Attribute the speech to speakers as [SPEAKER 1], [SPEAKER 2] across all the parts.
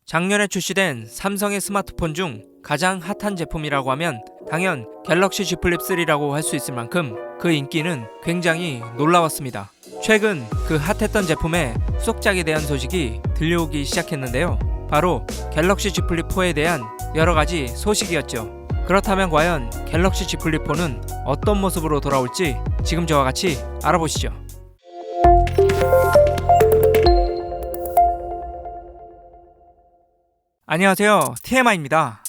[SPEAKER 1] 작년에 출시된 삼성의 스마트폰 중 가장 핫한 제품이라고 하면 당연 갤럭시 Z 플립 3라고 할 수 있을 만큼 그 인기는 굉장히 놀라웠습니다. 최근 그 핫했던 제품의 후속작에 대한 소식이 들려오기 시작했는데요. 바로 갤럭시 Z 플립 4에 대한 여러가지 소식이었죠. 그렇다면 과연 갤럭시 Z 플립 4는 어떤 모습으로 돌아올지 지금 저와 같이 알아보시죠. 안녕하세요, TMI입니다.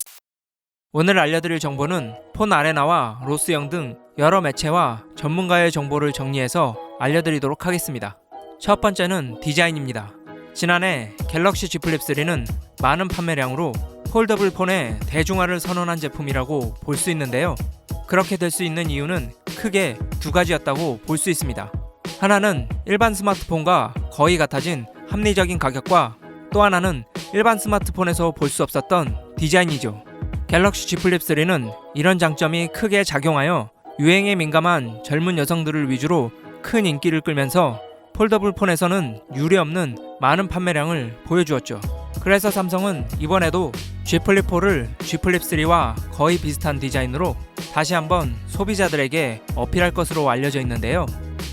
[SPEAKER 1] 오늘 알려드릴 정보는 폰 아레나와 로스영 등 여러 매체와 전문가의 정보를 정리해서 알려드리도록 하겠습니다. 첫 번째는 디자인입니다. 지난해 갤럭시 Z 플립 3는 많은 판매량으로 폴더블 폰의 대중화를 선언한 제품이라고 볼 수 있는데요. 그렇게 될 수 있는 이유는 크게 두 가지였다고 볼 수 있습니다. 하나는 일반 스마트폰과 거의 같아진 합리적인 가격과 또 하나는 일반 스마트폰에서 볼 수 없었던 디자인이죠. 갤럭시 Z 플립 3는 이런 장점이 크게 작용하여 유행에 민감한 젊은 여성들을 위주로 큰 인기를 끌면서 폴더블 폰에서는 유례없는 많은 판매량을 보여주었죠. 그래서 삼성은 이번에도 Z 플립 4를 Z 플립 3와 거의 비슷한 디자인으로 다시 한번 소비자들에게 어필할 것으로 알려져 있는데요.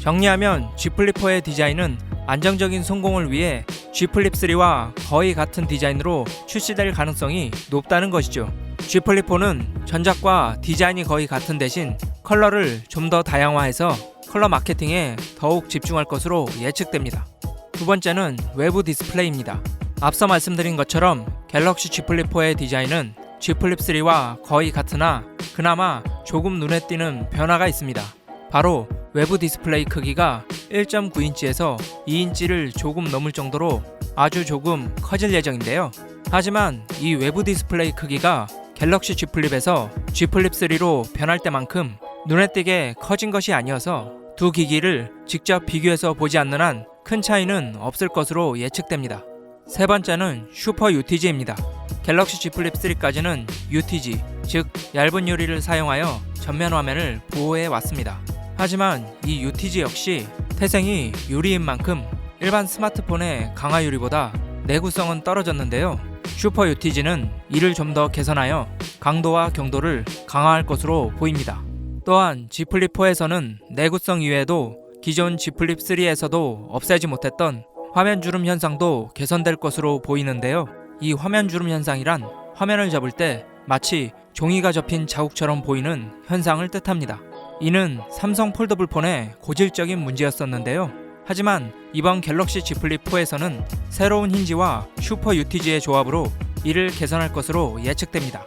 [SPEAKER 1] 정리하면 Z 플립 4의 디자인은 안정적인 성공을 위해 Z 플립 3와 거의 같은 디자인으로 출시될 가능성이 높다는 것이죠. Z 플립 4는 전작과 디자인이 거의 같은 대신 컬러를 좀 더 다양화해서 컬러 마케팅에 더욱 집중할 것으로 예측됩니다. 두 번째는 외부 디스플레이입니다. 앞서 말씀드린 것처럼 갤럭시 Z 플립 4의 디자인은 Z 플립 3와 거의 같으나 그나마 조금 눈에 띄는 변화가 있습니다. 바로 외부 디스플레이 크기가 1.9인치에서 2인치를 조금 넘을 정도로 아주 조금 커질 예정인데요. 하지만 이 외부 디스플레이 크기가 갤럭시 Z 플립에서 Z 플립 3로 변할 때만큼 눈에 띄게 커진 것이 아니어서 두 기기를 직접 비교해서 보지 않는 한 큰 차이는 없을 것으로 예측됩니다. 세 번째는 슈퍼 UTG입니다. 갤럭시 Z 플립 3까지는 UTG, 즉 얇은 유리를 사용하여 전면 화면을 보호해 왔습니다. 하지만 이 UTG 역시 태생이 유리인 만큼 일반 스마트폰의 강화 유리보다 내구성은 떨어졌는데요. 슈퍼 UTG는 이를 좀 더 개선하여 강도와 경도를 강화할 것으로 보입니다. 또한 Z 플립 4에서는 내구성 이외에도 기존 Z 플립 3에서도 없애지 못했던 화면 주름 현상도 개선될 것으로 보이는데요. 이 화면 주름 현상이란 화면을 접을 때 마치 종이가 접힌 자국처럼 보이는 현상을 뜻합니다. 이는 삼성 폴더블 폰의 고질적인 문제였었는데요. 하지만 이번 갤럭시 Z 플립 4에서는 새로운 힌지와 슈퍼 UTG의 조합으로 이를 개선할 것으로 예측됩니다.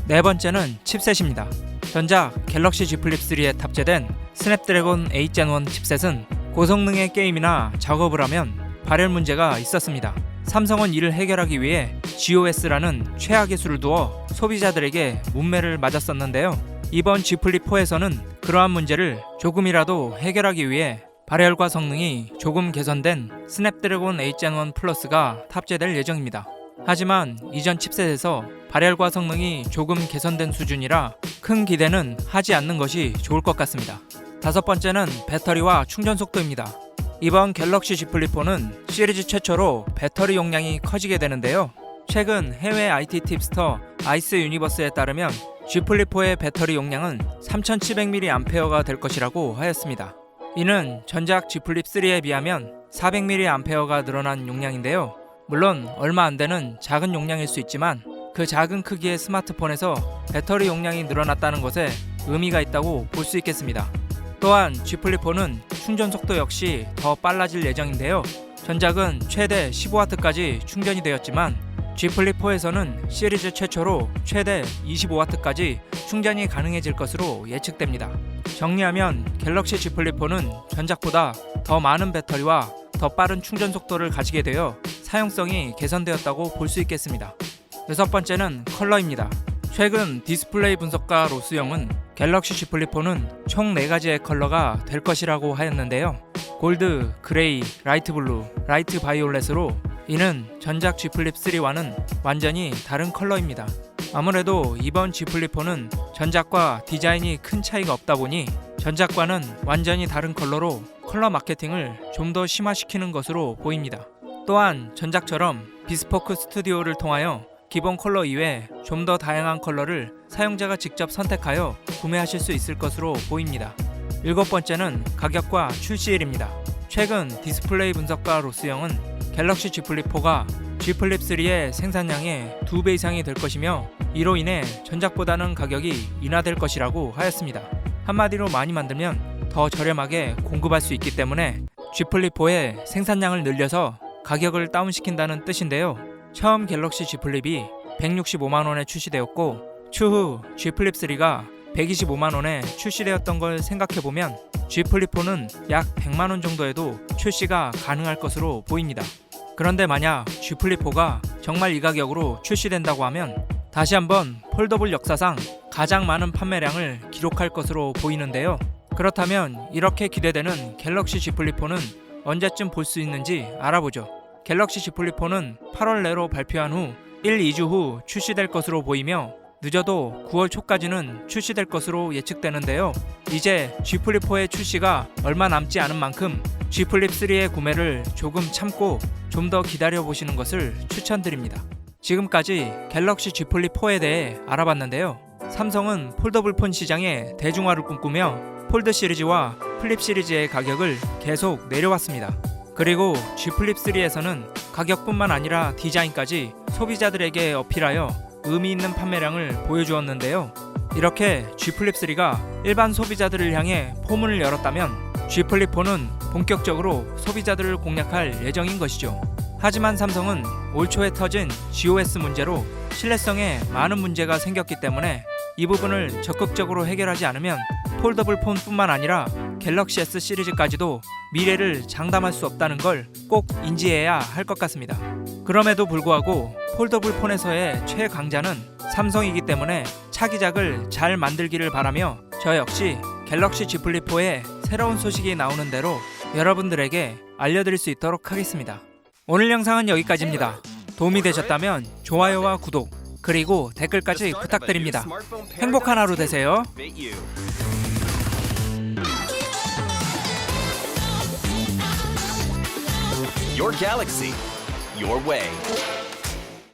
[SPEAKER 1] 네 번째는 칩셋입니다. 전작 갤럭시 Z 플립 3에 탑재된 스냅드래곤 8 Gen 1 칩셋은 고성능의 게임이나 작업을 하면 발열 문제가 있었습니다. 삼성은 이를 해결하기 위해 GOS라는 최하 기술을 두어 소비자들에게 문매를 맞았었는데요. 이번 Z 플립 4에서는 그러한 문제를 조금이라도 해결하기 위해 발열과 성능이 조금 개선된 스냅드래곤 8 Gen 1 플러스가 탑재될 예정입니다. 하지만 이전 칩셋에서 발열과 성능이 조금 개선된 수준이라 큰 기대는 하지 않는 것이 좋을 것 같습니다. 다섯 번째는 배터리와 충전 속도입니다. 이번 갤럭시 Z 플립 4는 시리즈 최초로 배터리 용량이 커지게 되는데요. 최근 해외 IT 팁스터 아이스 유니버스에 따르면 Z 플립 4의 배터리 용량은 3700mAh가 될 것이라고 하였습니다. 이는 전작 Z 플립 3에 비하면 400mAh가 늘어난 용량인데요. 물론 얼마 안 되는 작은 용량일 수 있지만 그 작은 크기의 스마트폰에서 배터리 용량이 늘어났다는 것에 의미가 있다고 볼 수 있겠습니다. 또한 Z 플립 4는 충전 속도 역시 더 빨라질 예정인데요. 전작은 최대 15W까지 충전이 되었지만 Z 플립 4에서는 시리즈 최초로 최대 25W까지 충전이 가능해질 것으로 예측됩니다. 정리하면 갤럭시 Z 플립 4는 전작보다 더 많은 배터리와 더 빠른 충전 속도를 가지게 되어 사용성이 개선되었다고 볼 수 있겠습니다. 여섯 번째는 컬러입니다. 최근 디스플레이 분석가 로스영은 갤럭시 Z 플립 4는 총 4가지의 컬러가 될 것이라고 하였는데요. 골드, 그레이, 라이트 블루, 라이트 바이올렛으로 이는 전작 Z 플립 3와는 완전히 다른 컬러입니다. 아무래도 이번 Z 플립 4는 전작과 디자인이 큰 차이가 없다 보니 전작과는 완전히 다른 컬러로 컬러 마케팅을 좀 더 심화시키는 것으로 보입니다. 또한 전작처럼 비스포크 스튜디오를 통하여 기본 컬러 이외에 좀 더 다양한 컬러를 사용자가 직접 선택하여 구매하실 수 있을 것으로 보입니다. 7번째는 가격과 출시일입니다. 최근 디스플레이 분석가 로스영은 갤럭시 Z 플립4가 Z 플립 3의 생산량의 2배 이상이 될 것이며 이로 인해 전작보다는 가격이 인하될 것이라고 하였습니다. 한마디로 많이 만들면 더 저렴하게 공급할 수 있기 때문에 Z 플립4의 생산량을 늘려서 가격을 다운시킨다는 뜻인데요. 처음 갤럭시 Z 플립이 165만원에 출시되었고 추후 Z 플립 3가 125만원에 출시되었던 걸 생각해보면 Z 플립4는 약 100만원 정도에도 출시가 가능할 것으로 보입니다. 그런데 만약 Z 플립4가 정말 이 가격으로 출시된다고 하면 다시 한번 폴더블 역사상 가장 많은 판매량을 기록할 것으로 보이는데요. 그렇다면 이렇게 기대되는 갤럭시 Z 플립4는 언제쯤 볼 수 있는지 알아보죠. 갤럭시 Z 플립4는 8월 내로 발표한 후 1, 2주 후 출시될 것으로 보이며 늦어도 9월 초까지는 출시될 것으로 예측되는데요. 이제 Z 플립4의 출시가 얼마 남지 않은 만큼 Z 플립 3의 구매를 조금 참고 좀 더 기다려 보시는 것을 추천드립니다. 지금까지 갤럭시 Z 플립 4에 대해 알아봤는데요. 삼성은 폴더블 폰 시장의 대중화를 꿈꾸며 폴드 시리즈와 플립 시리즈의 가격을 계속 내려왔습니다. 그리고 Z 플립 3에서는 가격뿐만 아니라 디자인까지 소비자들에게 어필하여 의미 있는 판매량을 보여주었는데요. 이렇게 Z 플립 3가 일반 소비자들을 향해 포문을 열었다면 Z 플립 4는 본격적으로 소비자들을 공략할 예정인 것이죠. 하지만 삼성은 올 초에 터진 GOS 문제로 신뢰성에 많은 문제가 생겼기 때문에 이 부분을 적극적으로 해결하지 않으면 폴더블 폰뿐만 아니라 갤럭시 S 시리즈까지도 미래를 장담할 수 없다는 걸 꼭 인지해야 할 것 같습니다. 그럼에도 불구하고 폴더블 폰에서의 최강자는 삼성이기 때문에 차기작을 잘 만들기를 바라며 저 역시 갤럭시 Z 플립 4의 새로운 소식이 나오는 대로 여러분들에게 알려드릴 수 있도록 하겠습니다. 오늘 영상은 여기까지입니다. 도움이 되셨다면 좋아요와 구독 그리고 댓글까지 부탁드립니다. 행복한 하루 되세요.
[SPEAKER 2] Your galaxy, your way.